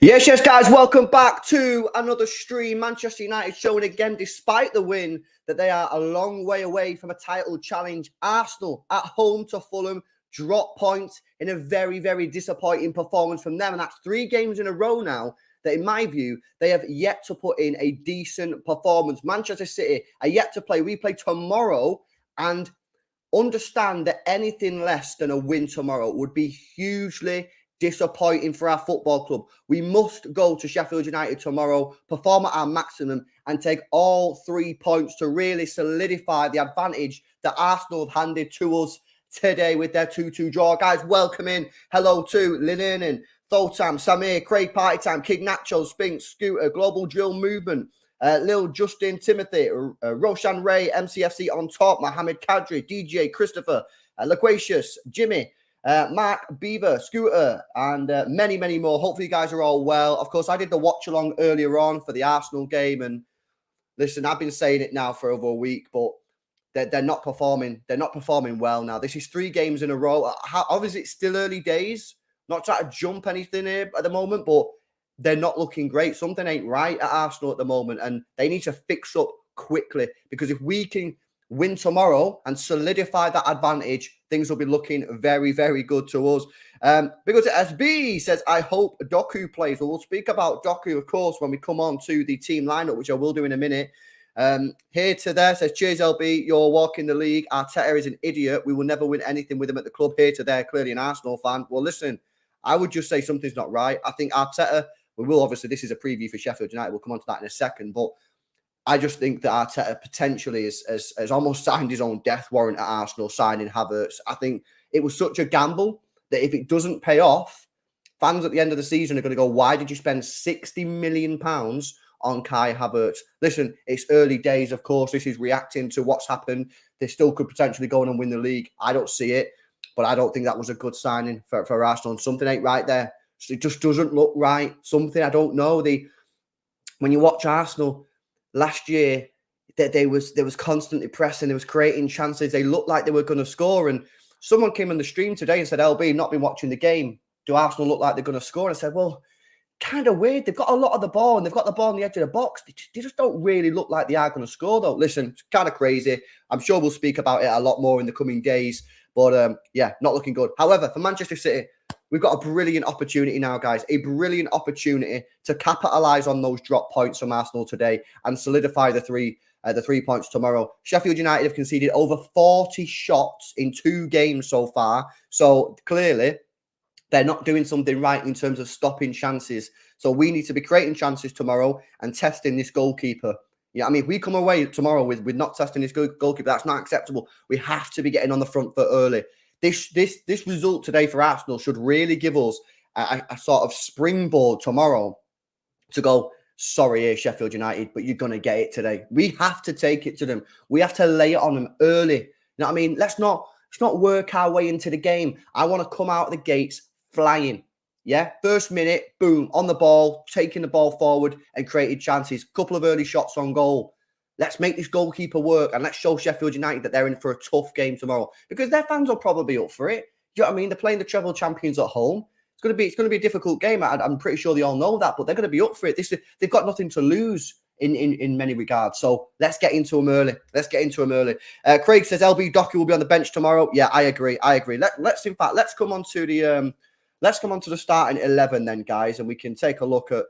Yes, guys, welcome back to another stream. Manchester United showing again, despite the win, that they are a long way away from a title challenge. Arsenal at home to Fulham, drop points in a very, very disappointing performance from them. And that's 3 games in a row now that, in my view, they have yet to put in a decent performance. Manchester City are yet to play. We play tomorrow, and understand that anything less than a win tomorrow would be hugely disappointing for our football club. We must go to Sheffield United tomorrow, perform at our maximum, and take all 3 points to really solidify the advantage that Arsenal have handed to us today with their 2-2 draw. Guys, welcome in. Hello to Linen and Thotam, Samir, Craig Party Time, Kid Nacho, Spinks, Scooter, Global Drill Movement, Lil Justin Timothy, Roshan Ray, MCFC on top, Mohammed Kadri, DJ Christopher, Loquacious, Jimmy, Mark Beaver, Scooter, and many, many more. Hopefully you guys are all well. Of course, I did the watch along earlier on for the Arsenal game, and listen, I've been saying it now for over a week, but they're not performing. They're not performing well now. This is 3 games in a row. Obviously, it's still early days. Not trying to jump anything here at the moment, but they're not looking great. Something ain't right at Arsenal at the moment, and they need to fix up quickly, because if we can win tomorrow and solidify that advantage, things will be looking very, very good to us. Because SB says, I hope Doku plays. Well, we'll speak about Doku, of course, when we come on to the team lineup, which I will do in a minute. Here to there says, cheers, LB. You're walking the league. Arteta is an idiot. We will never win anything with him at the club. Here to there, clearly an Arsenal fan. Well, listen, I would just say something's not right. I think Arteta, we will obviously, this is a preview for Sheffield United. We'll come on to that in a second. But I just think that Arteta potentially has almost signed his own death warrant at Arsenal, signing Havertz. I think it was such a gamble that if it doesn't pay off, fans at the end of the season are going to go, why did you spend £60 million on Kai Havertz? Listen, it's early days, of course. This is reacting to what's happened. They still could potentially go on and win the league. I don't see it, but I don't think that was a good signing for Arsenal. And something ain't right there. It just doesn't look right. Something, I don't know. When you watch Arsenal last year, that there was constantly pressing, there was creating chances. They looked like they were going to score. And someone came on the stream today and said, LB, not been watching the game. Do Arsenal look like they're going to score? And I said, well, kind of weird. They've got a lot of the ball, and they've got the ball on the edge of the box. They just don't really look like they are going to score, though. Listen, it's kind of crazy. I'm sure we'll speak about it a lot more in the coming days. But, yeah, not looking good. However, for Manchester City, we've got a brilliant opportunity now, guys. A brilliant opportunity to capitalise on those drop points from Arsenal today and solidify the 3 points tomorrow. Sheffield United have conceded over 40 shots in 2 games so far. So, clearly, they're not doing something right in terms of stopping chances. So, we need to be creating chances tomorrow and testing this goalkeeper. Yeah, I mean, if we come away tomorrow with not testing this goalkeeper, that's not acceptable. We have to be getting on the front foot early. This result today for Arsenal should really give us a sort of springboard tomorrow to go, sorry here, Sheffield United, but you're going to get it today. We have to take it to them. We have to lay it on them early. You know what I mean? Let's not work our way into the game. I want to come out of the gates flying. Yeah, first minute, boom, on the ball, taking the ball forward and created chances. Couple of early shots on goal. Let's make this goalkeeper work, and let's show Sheffield United that they're in for a tough game tomorrow, because their fans will probably be up for it. Do you know what I mean? They're playing the treble champions at home. It's going to be a difficult game. I'm pretty sure they all know that, but they're going to be up for it. They've got nothing to lose in many regards. So let's get into them early. Craig says LB Doku will be on the bench tomorrow. Yeah, I agree. Let's come on to the starting 11 then, guys, and we can take a look at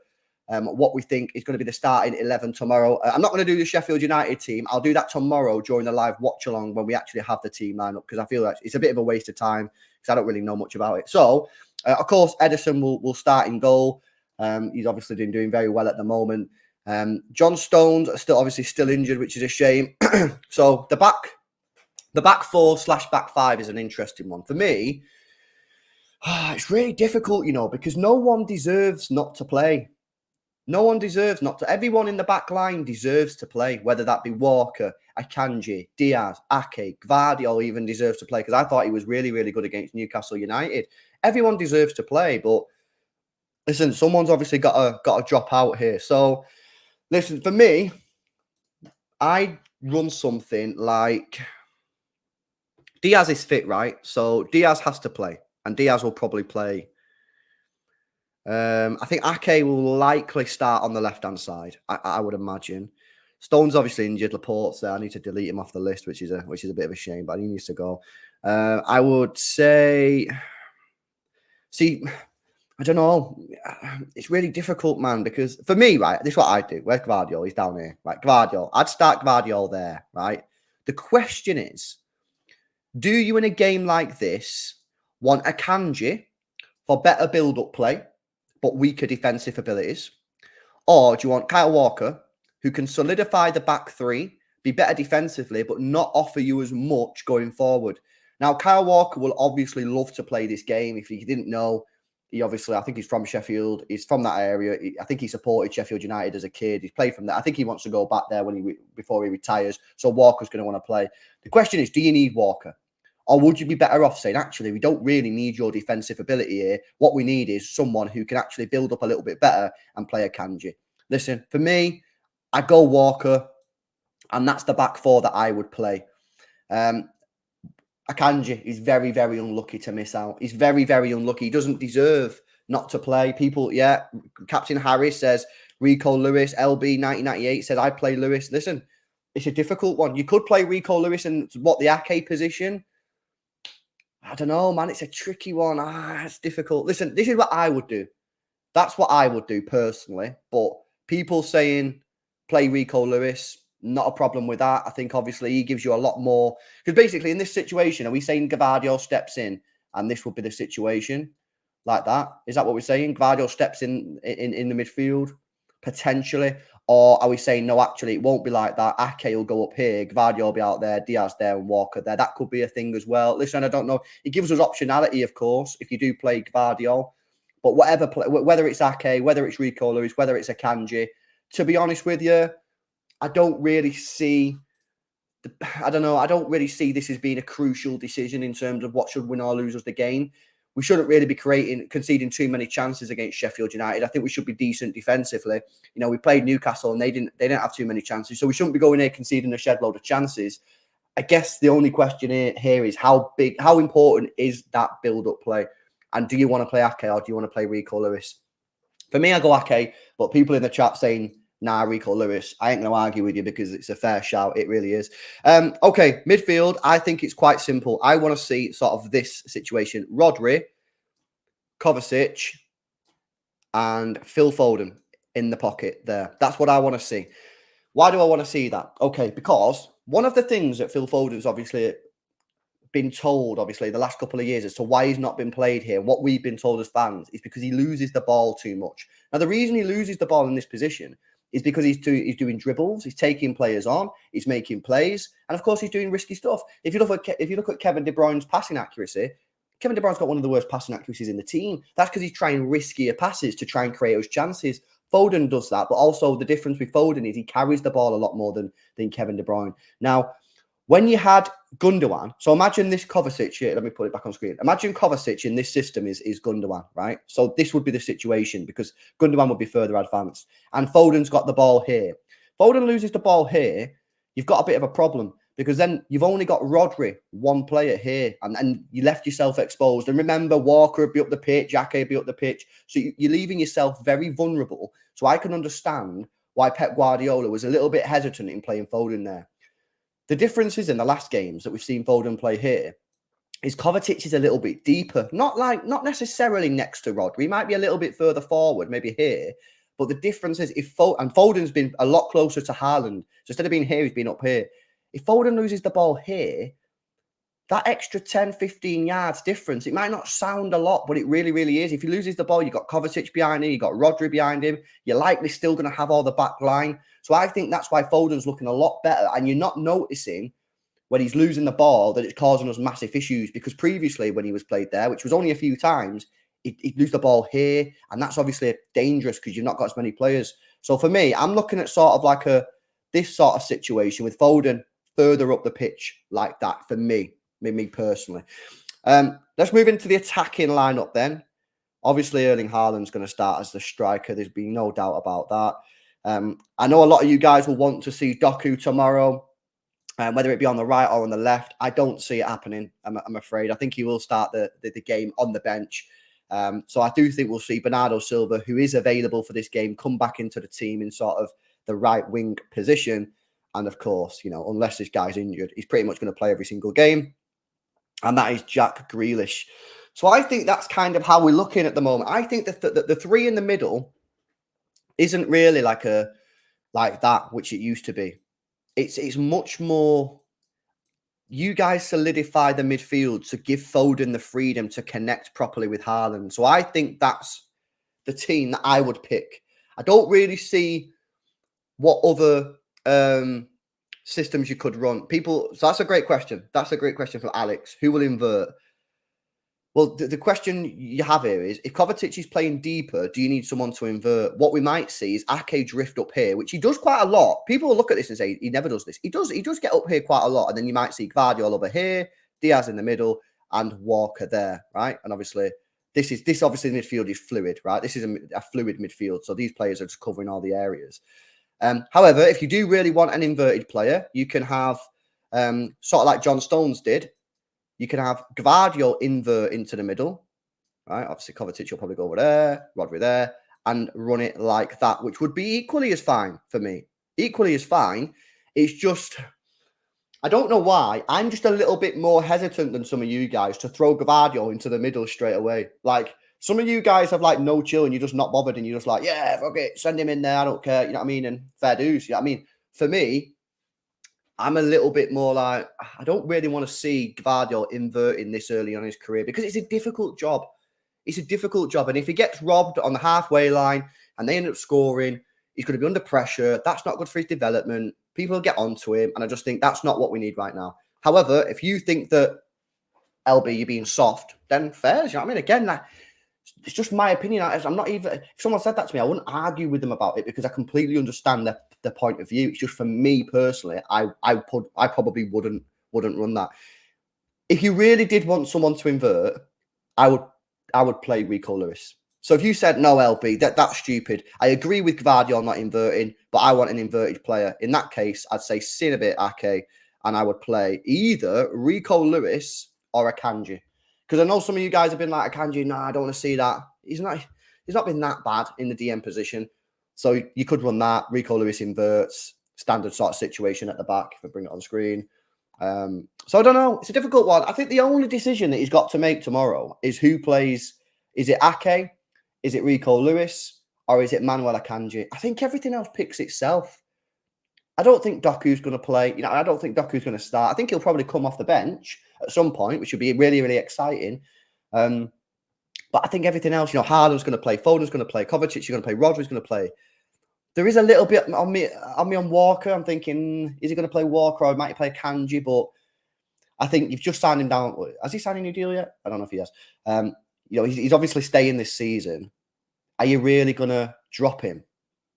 what we think is going to be the starting 11 tomorrow. I'm not going to do the Sheffield United team. I'll do that tomorrow during the live watch along when we actually have the team lineup, because I feel like it's a bit of a waste of time because I don't really know much about it. So, of course, Edison will start in goal. He's obviously been doing very well at the moment. John Stones still injured, which is a shame. So the back 4/back 5 is an interesting one for me. It's really difficult, because no one deserves not to play. No one deserves not to. Everyone in the back line deserves to play, whether that be Walker, Akanji, Diaz, Ake, Gvardiol even deserves to play, because I thought he was really, really good against Newcastle United. Everyone deserves to play, but listen, someone's obviously got to drop out here. So, listen, for me, I run something like Diaz is fit, right? So Diaz has to play, and Diaz will probably play I think Ake will likely start on the left-hand side. I would imagine. Stone's obviously injured. Laporte's there. I need to delete him off the list, which is a bit of a shame, but he needs to go. I would say, see, I don't know. It's really difficult, man, because for me, right, this is what I do. Where's Gvardiol? He's down here. Right, Gvardiol. I'd start Gvardiol there, right? The question is, do you in a game like this want Akanji for better build-up play, but weaker defensive abilities? Or do you want Kyle Walker, who can solidify the back three, be better defensively, but not offer you as much going forward? Now, Kyle Walker will obviously love to play this game. If you didn't know, he obviously, I think he's from Sheffield. He's from that area. I think he supported Sheffield United as a kid. He's played from there. I think he wants to go back there before he retires. So Walker's going to want to play. The question is, do you need Walker? Or would you be better off saying, actually, we don't really need your defensive ability here. What we need is someone who can actually build up a little bit better and play Akanji. Listen, for me, I go Walker, and that's the back four that I would play. Akanji is very, very unlucky to miss out. He's very, very unlucky. He doesn't deserve not to play. People, yeah, Captain Harris says, Rico Lewis, LB 1998 said, I play Lewis. Listen, it's a difficult one. You could play Rico Lewis in the Ake position. I don't know, man. It's a tricky one. It's difficult. Listen, this is what I would do. That's what I would do personally. But people saying play Rico Lewis, not a problem with that. I think obviously he gives you a lot more. Because basically in this situation, are we saying Gvardiol steps in and this would be the situation like that? Is that what we're saying? Gvardiol steps in the midfield potentially? Or are we saying, no, actually, it won't be like that. Ake will go up here. Gvardiol will be out there. Diaz there and Walker there. That could be a thing as well. Listen, I don't know. It gives us optionality, of course, if you do play Gvardiol. But whether it's Ake, whether it's Rico Lewis, whether it's Akanji, to be honest with you, I don't really see I don't really see this as being a crucial decision in terms of what should win or lose us the game. We shouldn't really be conceding too many chances against Sheffield United. I think we should be decent defensively. You know, we played Newcastle and they didn't have too many chances. So we shouldn't be going here conceding a shed load of chances. I guess the only question here is how important is that build-up play? And do you want to play Ake or do you want to play Rico Lewis? For me, I go Ake, but people in the chat saying, nah, Rico Lewis. I ain't going to argue with you because it's a fair shout. It really is. Okay, midfield. I think it's quite simple. I want to see sort of this situation. Rodri, Kovacic, and Phil Foden in the pocket there. That's what I want to see. Why do I want to see that? Okay, because one of the things that Phil Foden's obviously been told, the last couple of years as to why he's not been played here, what we've been told as fans, is because he loses the ball too much. Now, the reason he loses the ball in this position is because he's doing dribbles, he's taking players on, he's making plays, and of course he's doing risky stuff. If you look at Kevin De Bruyne's passing accuracy, Kevin De Bruyne's got one of the worst passing accuracies in the team. That's because he's trying riskier passes to try and create those chances. Foden does that, but also the difference with Foden is he carries the ball a lot more than Kevin De Bruyne. Now, when you had Gundogan, so imagine this Kovacic here. Let me put it back on screen. Imagine Kovacic in this system is Gundogan, right? So this would be the situation because Gundogan would be further advanced. And Foden's got the ball here. Foden loses the ball here. You've got a bit of a problem because then you've only got Rodri, one player here, and you left yourself exposed. And remember, Walker would be up the pitch, Ake would be up the pitch. So you're leaving yourself very vulnerable. So I can understand why Pep Guardiola was a little bit hesitant in playing Foden there. The differences in the last games that we've seen Foden play here is Kovacic is a little bit deeper, not necessarily next to Rodri. He might be a little bit further forward, maybe here. But the difference is Foden's been a lot closer to Haaland. So instead of being here, he's been up here. If Foden loses the ball here, that extra 10, 15 yards difference, it might not sound a lot, but it really, really is. If he loses the ball, you've got Kovacic behind him, you've got Rodri behind him, you're likely still going to have all the back line. So I think that's why Foden's looking a lot better. And you're not noticing when he's losing the ball that it's causing us massive issues. Because previously when he was played there, which was only a few times, he'd lose the ball here. And that's obviously dangerous because you've not got as many players. So for me, I'm looking at sort of like this sort of situation with Foden further up the pitch like that for me personally. Let's move into the attacking lineup then. Obviously, Erling Haaland's going to start as the striker. There's been no doubt about that. I know a lot of you guys will want to see Doku tomorrow, whether it be on the right or on the left. I don't see it happening, I'm afraid. I think he will start the game on the bench. So I do think we'll see Bernardo Silva, who is available for this game, come back into the team in sort of the right wing position. And of course, unless this guy's injured, he's pretty much going to play every single game. And that is Jack Grealish. So I think that's kind of how we're looking at the moment. I think that the three in the middle isn't really like that, which it used to be. It's much more. You guys solidify the midfield to give Foden the freedom to connect properly with Haaland. So I think that's the team that I would pick. I don't really see what other systems you could run. So that's a great question. That's a great question from Alex. Who will invert? Well, the question you have here is, if Kovacic is playing deeper, do you need someone to invert? What we might see is Ake drift up here, which he does quite a lot. People will look at this and say he never does this. He does get up here quite a lot, and then you might see Gvardiol over here, Diaz in the middle, and Walker there, right? And obviously, this obviously midfield is fluid, right? This is a fluid midfield, so these players are just covering all the areas. However, if you do really want an inverted player, you can have sort of like John Stones did. You can have Gvardiol invert into the middle, right? Obviously, Kovacic will probably go over there, Rodri there, and run it like that, which would be equally as fine for me. Equally as fine. It's just, I don't know why. I'm just a little bit more hesitant than some of you guys to throw Gvardiol into the middle straight away. Like, some of you guys have like no chill and you're just not bothered and you're just like, yeah, fuck it, send him in there. I don't care. You know what I mean? And fair dues. You know what I mean? For me, I'm a little bit more like, I don't really want to see Gvardiol inverting this early on in his career because it's a difficult job. It's a difficult job. And if he gets robbed on the halfway line and they end up scoring, he's going to be under pressure. That's not good for his development. People will get onto him. And I just think that's not what we need right now. However, if you think that, LB, you're being soft, then fair. You know what I mean? Again, it's just my opinion. I'm not even, if someone said that to me, I wouldn't argue with them about it because I completely understand the point of view. It's just for me personally, I probably wouldn't run that. If you really did want someone to invert, I would play Rico Lewis. So if you said no, LB, that's stupid. I agree with Gvardiol not inverting, but I want an inverted player. In that case, I'd say Sinabit Ake, and I would play either Rico Lewis or Akanji. Because I know some of you guys have been like, Akanji, no, I don't want to see that. He's not been that bad in the DM position. So you could run that. Rico Lewis inverts, standard sort of situation at the back, if I bring it on screen. So I don't know. It's a difficult one. I think the only decision that he's got to make tomorrow is who plays. Is it Ake? Is it Rico Lewis? Or is it Manuel Akanji? I think everything else picks itself. I don't think Doku's going to play. I don't think Doku's going to start. I think he'll probably come off the bench at some point, which would be really, really exciting. But I think everything else, Haaland's going to play, Foden's going to play, Kovacic's going to play, Rodri's going to play. There is a little bit on me on Walker. I'm thinking, is he going to play Walker or might he play Kanji? But I think you've just signed him down. Has he signed a new deal yet? I don't know if he has. He's obviously staying this season. Are you really going to drop him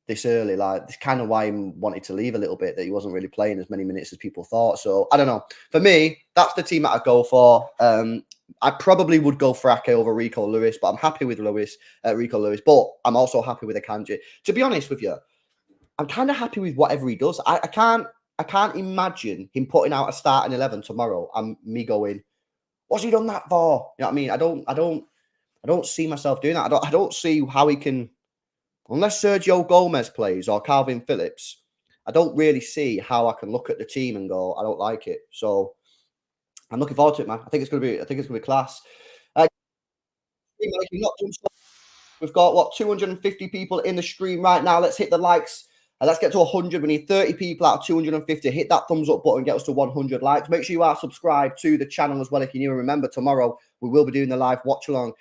this early? Like, it's kind of why he wanted to leave a little bit, that he wasn't really playing as many minutes as people thought. So I don't know. For me, that's the team that I'd go for. I probably would go for Ake over Rico Lewis, but I'm happy with Rico Lewis. But I'm also happy with Akanji. To be honest with you, I'm kind of happy with whatever he does. I can't imagine him putting out a starting 11 tomorrow and me going, what's he done that for? You know what I mean? I don't see myself doing that. I don't see how he can, unless Sergio Gomez plays or Calvin Phillips. I don't really see how I can look at the team and go, I don't like it. So I'm looking forward to it, man. I think it's gonna be class. We've got 250 people in the stream right now. Let's hit the likes. Let's get to 100. We need 30 people out of 250. Hit that thumbs up button. Get us to 100 likes. Make sure you are subscribed to the channel as well. If you're new, remember tomorrow we will be doing the live watch along.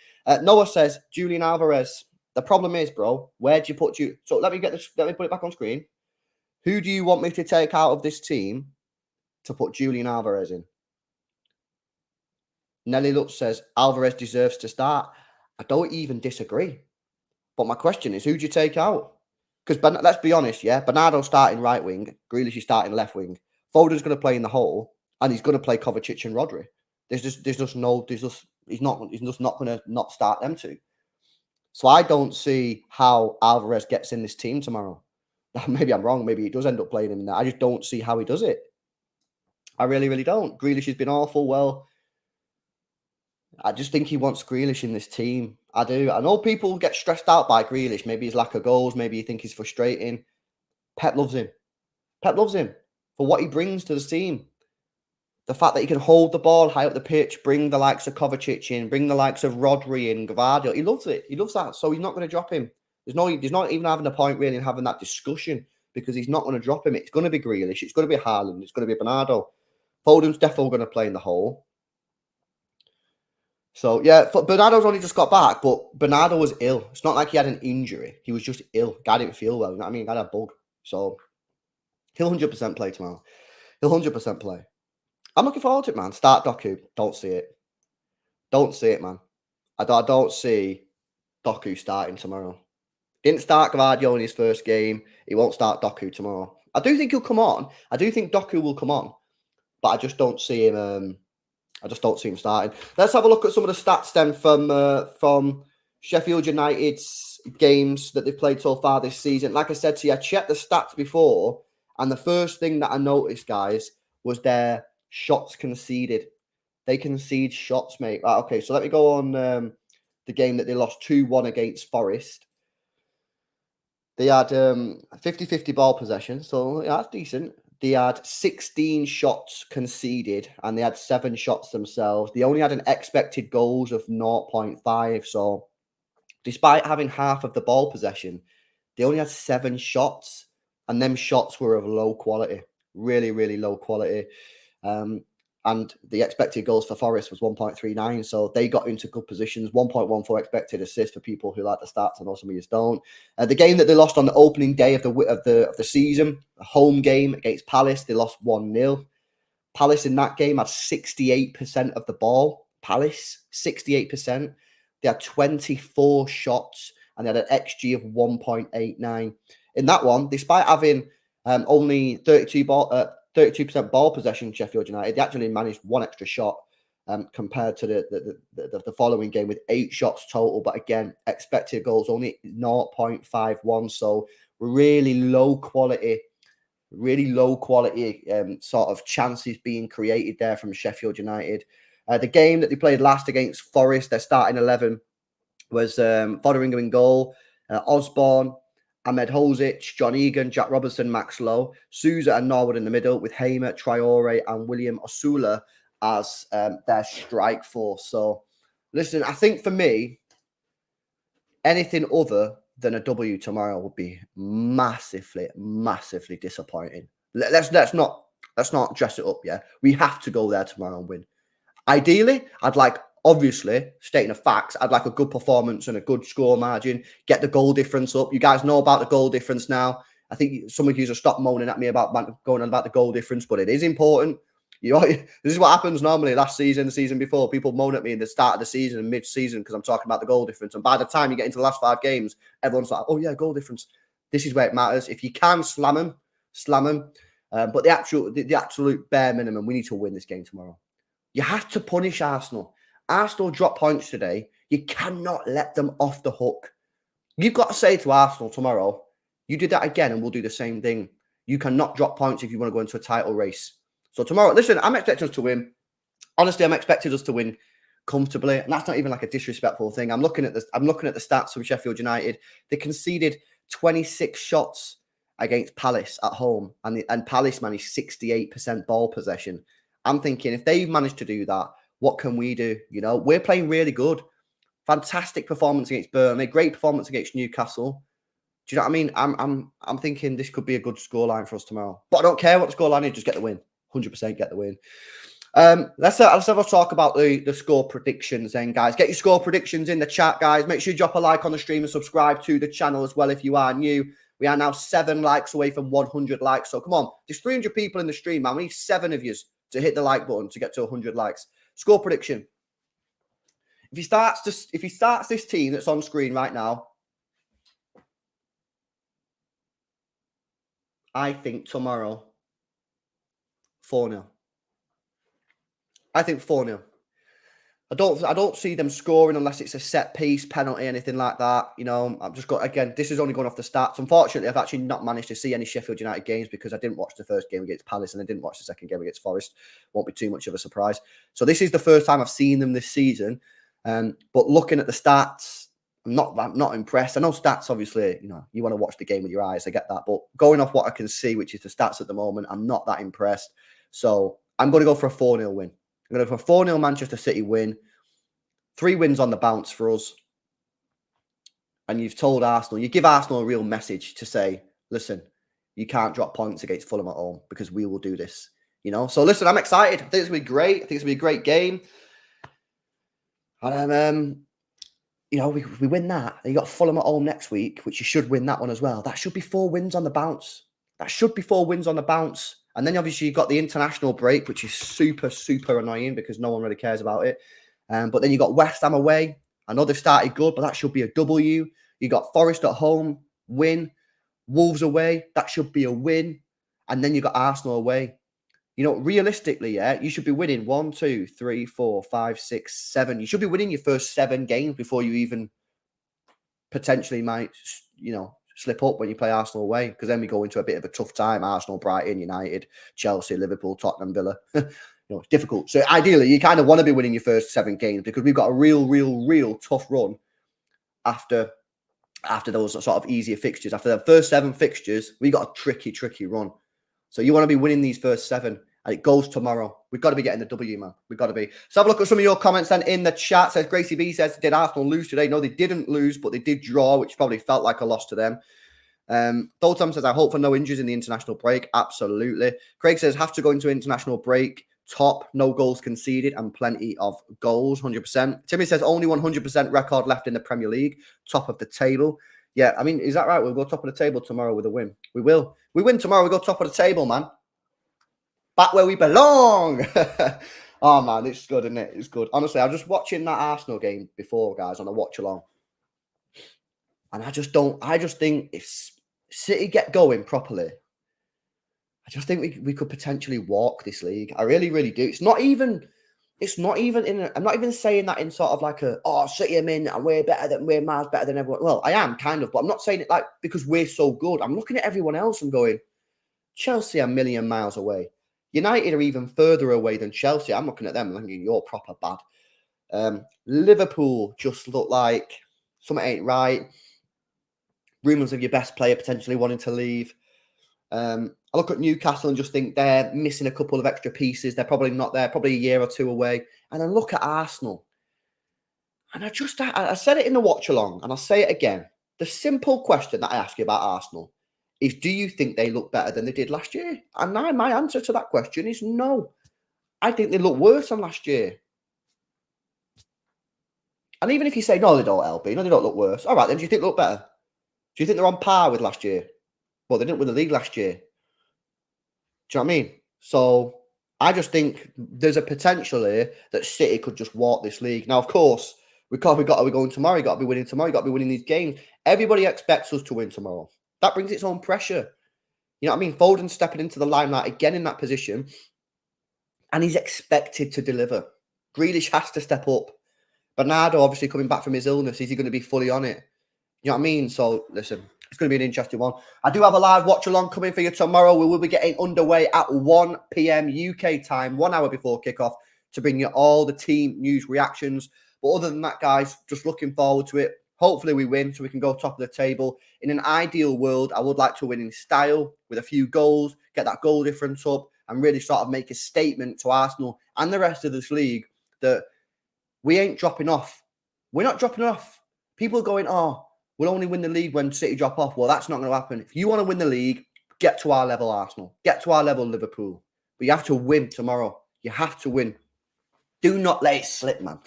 Noah says Julian Alvarez. The problem is, bro, where'd you put you? So let me put it back on screen. Who do you want me to take out of this team to put Julian Alvarez in? Nelly Lutz says Alvarez deserves to start. I don't even disagree. But my question is, who do you take out? Because let's be honest, yeah, Bernardo's starting right wing, Grealish is starting left wing. Foden's going to play in the hole, and he's going to play Kovacic and Rodri. He's just not going to not start them two. So I don't see how Alvarez gets in this team tomorrow. Maybe I'm wrong. Maybe he does end up playing him there. I just don't see how he does it. I really, really don't. Grealish has been awful. Well, I just think he wants Grealish in this team. I do. I know people get stressed out by Grealish. Maybe his lack of goals. Maybe you think he's frustrating. Pep loves him. Pep loves him for what he brings to the team. The fact that he can hold the ball high up the pitch, bring the likes of Kovacic in, bring the likes of Rodri and Gvardiol. He loves it. He loves that. So he's not going to drop him. He's not even having a point really in having that discussion because he's not going to drop him. It's going to be Grealish. It's going to be Haaland. It's going to be Bernardo. Foden's definitely going to play in the hole. So, yeah, Bernardo's only just got back, but Bernardo was ill. It's not like he had an injury. He was just ill. Guy didn't feel well. You know what I mean? Guy had a bug. So, he'll 100% play tomorrow. He'll 100% play. I'm looking forward to it, man. Start Doku. Don't see it. Don't see it, man. I don't see Doku starting tomorrow. Didn't start Gvardiol in his first game. He won't start Doku tomorrow. I do think he'll come on. I do think Doku will come on. But I just don't see him... I just don't see him starting. Let's have a look at some of the stats then from Sheffield United's games that they've played so far this season. Like I said to you, I checked the stats before, and the first thing that I noticed, guys, was their shots conceded. They concede shots, mate. Right, okay, so let me go on the game that they lost 2-1 against Forest. They had 50-50 ball possession, so yeah, that's decent. They had 16 shots conceded and they had 7 shots themselves. They only had an expected goals of 0.5. So despite having half of the ball possession, they only had 7 shots. And them shots were of low quality. Really, really low quality. And the expected goals for Forest was 1.39. So they got into good positions. 1.14 expected assists for people who like the stats. I know some of you don't. The game that they lost on the opening day of the season, a home game against Palace, they lost 1-0. Palace in that game had 68% of the ball. Palace, 68%. They had 24 shots and they had an XG of 1.89. In that one, despite having only 32% ball possession, Sheffield United, they actually managed 1 extra shot compared to the following game with 8 shots total. But again, expected goals only 0.51. So really low quality sort of chances being created there from Sheffield United. The game that they played last against Forest, their starting 11 was Fotheringham in goal, Osborne, Ahmed Hozic, John Egan, Jack Robertson, Max Lowe, Sousa and Norwood in the middle with Hamer, Traore and William Osula as their strike force. So, listen, I think for me, anything other than a W tomorrow would be massively, massively disappointing. Let's not dress it up, yeah? We have to go there tomorrow and win. Ideally, I'd like, obviously, stating the facts, I'd like a good performance and a good score margin, get the goal difference up. You guys know about the goal difference now. I think some of you will stop moaning at me about going on about the goal difference, but it is important. You know, this is what happens normally last season, the season before. People moan at me in the start of the season and mid-season because I'm talking about the goal difference. And by the time you get into the last 5 games, everyone's like, oh, yeah, goal difference. This is where it matters. If you can slam them, slam them. But the absolute bare minimum, we need to win this game tomorrow. You have to punish Arsenal. Arsenal dropped points today. You cannot let them off the hook. You've got to say to Arsenal tomorrow, you did that again and we'll do the same thing. You cannot drop points if you want to go into a title race. So tomorrow, listen, I'm expecting us to win. Honestly, I'm expecting us to win comfortably. And that's not even like a disrespectful thing. I'm looking at the stats from Sheffield United. They conceded 26 shots against Palace at home. And Palace managed 68% ball possession. I'm thinking if they've managed to do that, what can we do? You know, we're playing really good. Fantastic performance against Burnley. Great performance against Newcastle. Do you know what I mean? I'm thinking this could be a good scoreline for us tomorrow. But I don't care what the scoreline is. Just get the win. 100% get the win. Let's have a talk about the score predictions then, guys. Get your score predictions in the chat, guys. Make sure you drop a like on the stream and subscribe to the channel as well if you are new. We are now 7 likes away from 100 likes. So come on, there's 300 people in the stream, man. We need 7 of you to hit the like button to get to 100 likes. Score prediction. If he starts this team that's on screen right now, I think tomorrow 4-0. I think 4-0. I don't see them scoring unless it's a set piece, penalty, anything like that. You know, I've just got, again, this is only going off the stats. Unfortunately, I've actually not managed to see any Sheffield United games because I didn't watch the first game against Palace and I didn't watch the second game against Forest. Won't be too much of a surprise. So this is the first time I've seen them this season. But looking at the stats, I'm not impressed. I know stats, obviously, you know, you want to watch the game with your eyes. I get that. But going off what I can see, which is the stats at the moment, I'm not that impressed. So I'm going to go for a 4-0 win. I'm going to go for a 4-0 Manchester City win. 3 wins on the bounce for us. And you've told Arsenal, you give Arsenal a real message to say, listen, you can't drop points against Fulham at home because we will do this. You know? So listen, I'm excited. I think it's going to be great. I think it's going to be a great game. And you know, we win that. You got Fulham at home next week, which you should win that one as well. That should be 4 wins on the bounce. That should be 4 wins on the bounce. And then obviously you've got the international break, which is super, super annoying because no one really cares about it. But then you got West Ham away. I know they've started good, but that should be a W. You got Forest at home, win. Wolves away, that should be a win. And then you got Arsenal away. You know, realistically, yeah, you should be winning 1, 2, 3, 4, 5, 6, 7. You should be winning your first 7 games before you even potentially might, you know, slip up when you play Arsenal away. Because then we go into a bit of a tough time. Arsenal, Brighton, United, Chelsea, Liverpool, Tottenham, Villa. You know, it's difficult. So ideally, you kind of want to be winning your first 7 games because we've got a real tough run after those sort of easier fixtures. After the first 7 fixtures, we got a tricky run. So you want to be winning these first 7, and it goes tomorrow. We've got to be getting the W, man. We've got to be. So have a look at some of your comments then in the chat. Says Gracie B says, did Arsenal lose today? No, they didn't lose, but they did draw, which probably felt like a loss to them. Doltam says, I hope for no injuries in the international break. Absolutely. Craig says, have to go into international break. Top, no goals conceded, and plenty of goals, 100%. Timmy says, only 100% record left in the Premier League. Top of the table. Yeah, I mean, is that right? We'll go top of the table tomorrow with a win. We will. We win tomorrow, we go top of the table, man. Back where we belong. Oh, man, it's good, isn't it? It's good. Honestly, I was just watching that Arsenal game before, guys, on a watch-along. And I just think if City get going properly, I just think we could potentially walk this league. I really do. I'm not even saying that in sort of like City are in and we're miles better than everyone. Well, I am kind of, but I'm not saying it like because we're so good. I'm looking at everyone else and going, Chelsea are a million miles away. United are even further away than Chelsea. I'm looking at them and thinking, you're proper bad. Liverpool just look like something ain't right. Rumours of your best player potentially wanting to leave. I look at Newcastle and just think they're missing a couple of extra pieces. They're probably not there, probably a year or 2 away. And then look at Arsenal. And I said it in the watch along, and I'll say it again. The simple question that I ask you about Arsenal is, do you think they look better than they did last year? And my answer to that question is no. I think they look worse than last year. And even if you say, no, they don't, LB, no, they don't look worse. All right, then do you think they look better? Do you think they're on par with last year? Well, they didn't win the league last year. Do you know what I mean? So I just think there's a potential here that City could just walk this league. Now, of course, we got to be going tomorrow. You got to be winning tomorrow. You got to be winning these games. Everybody expects us to win tomorrow. That brings its own pressure. You know what I mean? Foden's stepping into the limelight again in that position, and he's expected to deliver. Grealish has to step up. Bernardo, obviously, coming back from his illness, is he going to be fully on it? You know what I mean? So, listen, it's going to be an interesting one. I do have a live watch-along coming for you tomorrow. We will be getting underway at 1 p.m. UK time, 1 hour before kickoff, to bring you all the team news reactions. But other than that, guys, just looking forward to it. Hopefully we win so we can go top of the table. In an ideal world, I would like to win in style with a few goals, get that goal difference up, and really sort of make a statement to Arsenal and the rest of this league that we ain't dropping off. We're not dropping off. People are going, we'll only win the league when City drop off. Well, that's not going to happen. If you want to win the league, get to our level, Arsenal. Get to our level, Liverpool. But you have to win tomorrow. You have to win. Do not let it slip, man.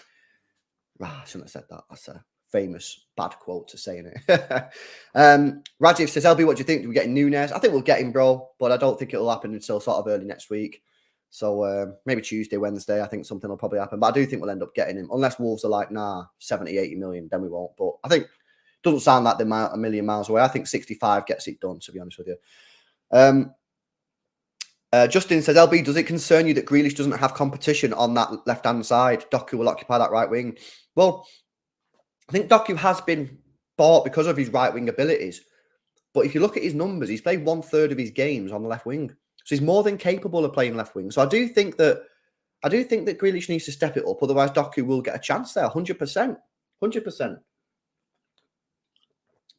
I shouldn't have said that. That's a famous bad quote to say in it. Rajiv says, LB, what do you think? Do we get Nunes? I think we'll get him, bro. But I don't think it'll happen until sort of early next week. So maybe Tuesday, Wednesday, I think something will probably happen. But I do think we'll end up getting him. Unless Wolves are like, 70, 80 million, then we won't. But I think doesn't sound like they're a million miles away. I think 65 gets it done, to be honest with you. Justin says, LB, does it concern you that Grealish doesn't have competition on that left-hand side? Doku will occupy that right wing. Well, I think Doku has been bought because of his right wing abilities. But if you look at his numbers, he's played 1/3 of his games on the left wing. So he's more than capable of playing left wing. So I do think that Grealish needs to step it up. Otherwise, Doku will get a chance there, 100%. 100%.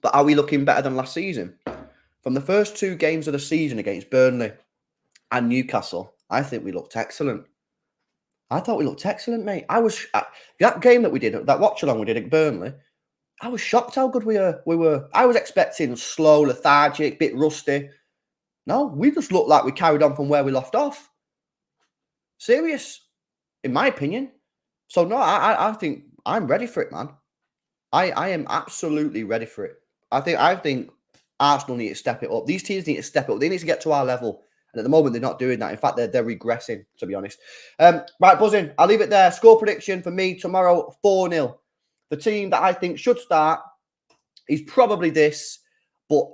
But are we looking better than last season? From the first 2 games of the season against Burnley and Newcastle, I think we looked excellent. I thought we looked excellent, mate. That game that we did, that watch-along we did at Burnley, I was shocked how good we were. I was expecting slow, lethargic, bit rusty. No, we just looked like we carried on from where we left off. Serious, in my opinion. So, no, I think I'm ready for it, man. I am absolutely ready for it. I think Arsenal need to step it up. These teams need to step up. They need to get to our level. And at the moment, they're not doing that. In fact, they're regressing, to be honest. Right, buzzing. I'll leave it there. Score prediction for me tomorrow, 4-0. The team that I think should start is probably this, but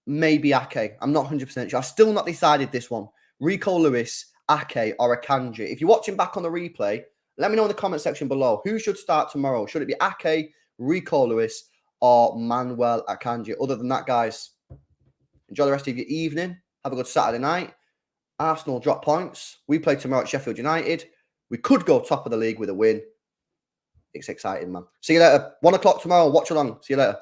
maybe Ake. I'm not 100% sure. I've still not decided this one. Rico Lewis, Ake, or Akanji. If you're watching back on the replay, let me know in the comment section below. Who should start tomorrow? Should it be Ake, Rico Lewis, or Manuel Akanji? Other than that, guys, enjoy the rest of your evening. Have a good Saturday night. Arsenal drop points. We play tomorrow at Sheffield United. We could go top of the league with a win. It's exciting, man. See you later. 1 o'clock tomorrow. Watch along. See you later.